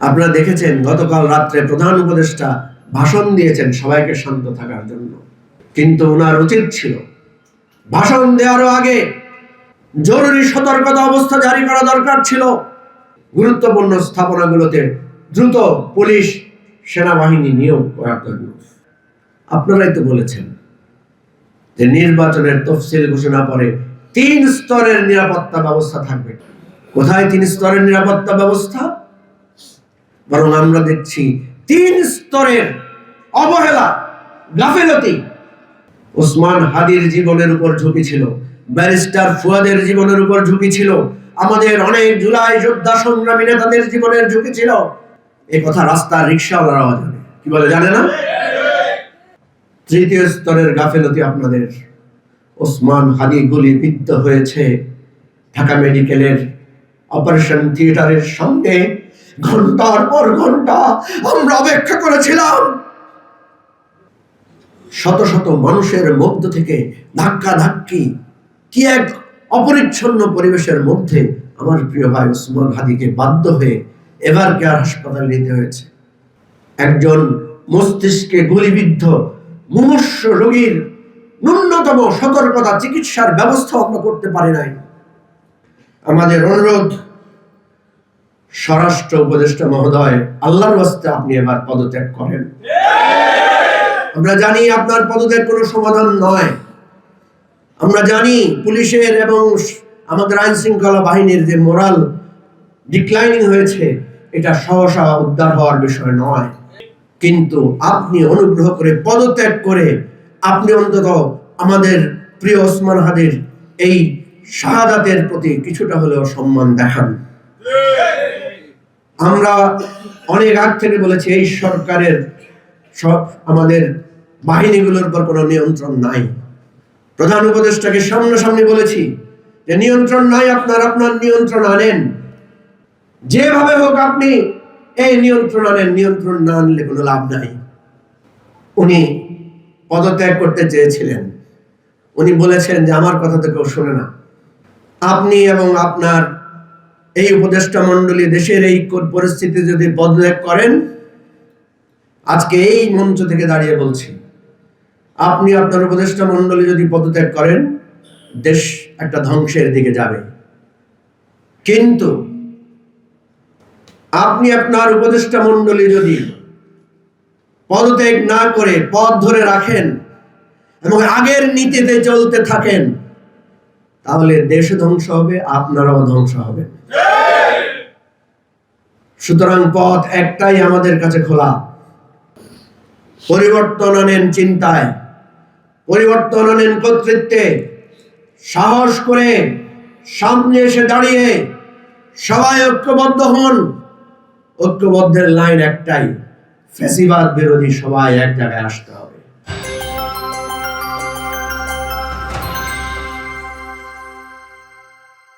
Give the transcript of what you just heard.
আপনারা দেখেছেন গতকাল রাত্রে প্রধান উপদেষ্টা ভাষণ দিয়েছেন সবাইকে শান্ত থাকার জন্য, কিন্তু ওনার উচিত ছিল ভাষণ দেওয়ারও আগে জরুরি সতর্কতা অবস্থা জারি করা দরকার ছিল। গুরুত্বপূর্ণ স্থাপনাগুলোতে দ্রুত পুলিশ সেনাবাহিনী নিয়োগ করার জন্য। আপনারাই তো বলেছেন যে নির্বাচনের তফসিল ঘোষণা পরে 3 স্তরের নিরাপত্তা ব্যবস্থা থাকবে। কোথায় 3 স্তরের নিরাপত্তা ব্যবস্থা? বরং আমরা দেখছি 3 স্তরের অবহেলা, গাফেলতি। ওসমান হাদির জীবনের উপর ঝুঁকি ছিল, ব্যারিস্টার ফুয়াদের জীবনের উপর ঝুঁকি ছিল, আমাদের অনেক জুলাই যোদ্ধা সংগ্রামী নেতাদের জীবনের ঝুঁকি ছিল। এই কথা রাস্তার রিকশাওয়ালারাও জানে। কি বলে জানে না? 3য় স্তরের গাফেলতি আপনাদের। ওসমান হাদি গুলিবিদ্ধ হয়েছে ঢাকা মেডিকেলের অপারেশন থিয়েটারের সামনে। ঘন্টার পর ঘন্টা আমরা অপেক্ষা করেছিলাম। শত শত মানুষের মধ্য থেকে ধাক্কা ধাক্কি, কি এক অপরিচ্ছন্ন পরিবেশের মধ্যে আমার প্রিয় ভাই ওসমান হাদিকে বাধ্য হয়ে এভার কেয়ার হাসপাতালে নিতে হয়েছে। একজন মস্তিষ্কে গুলিবিদ্ধ মুমূর্ষ রোগীর ন্যূনতম সতর্কতা চিকিৎসার ব্যবস্থা আমরা করতে পারি নাই। আমাদের অনুরোধ, স্বরাষ্ট্র উপদেষ্টা মহোদয়, আল্লাহর ওয়াস্তে আপনি এবার পদত্যাগ করেন। আমরা জানি আপনার পদত্যাগ কোনো সমাধান নয়। আমরা জানি পুলিশের এবং আমাদের আইন শৃঙ্খলা বাহিনীর যে মোরাল ডিক্লাইনিং হয়েছে, এটা সহসা উদ্ধার হওয়ার বিষয় নয়। কিন্তু আপনি অনুগ্রহ করে পদত্যাগ করে আপনি অন্তত আমাদের প্রিয় ওসমান হাদির এই শাহাদাতের প্রতি কিছুটা হলেও সম্মান দেখান। আমরা অনেক আগ থেকে বলেছি এই সরকারের সব আমাদের বাহিনীগুলোর উপর কোনো নিয়ন্ত্রণ নাই। প্রধান উপদেষ্টাকে সামনাসামনি বলেছি যে নিয়ন্ত্রণ নাই, আপনার নিয়ন্ত্রণ আনেন, যেভাবে হোক আপনি এই নিয়ন্ত্রণ আনেন। নিয়ন্ত্রণ না আনলে কোনো লাভ নাই। উনি পদত্যাগ করতে চেয়েছিলেন। উনি বলেছেন যে আমার কথা তো কেউ শোনে না। আপনি এবং আপনার এই উপদেষ্টা মণ্ডলী দেশের এই পরিস্থিতি যদি পদত্যাগ করেন, আজকে এই মঞ্চ থেকে দাঁড়িয়ে বলছি, আপনি আপনার উপদেষ্টা মণ্ডলী যদি পদত্যাগ করেন, দেশ একটা ধ্বংসের দিকে যাবে। কিন্তু আপনি আপনার উপদেষ্টা মণ্ডলী যদি পদত্যাগ না করে পথ ধরে রাখেন এবং আগের নীতিতে চলতে থাকেন, তাহলে দেশ ধ্বংস হবে, আপনারাও ধ্বংস হবে। সুতরাং পথ একটাই আমাদের কাছে খোলা। পরিবর্তন আনেন চিন্তায়, পরিবর্তন আনেন কর্তৃত্বে। সাহস করে সামনে এসে দাঁড়িয়ে সবাই ঐক্যবদ্ধ হন। ঐক্যবদ্ধের লাইন একটাই, ফ্যাসিবাদ বিরোধী সবাই এক জায়গায় আসতে হবে।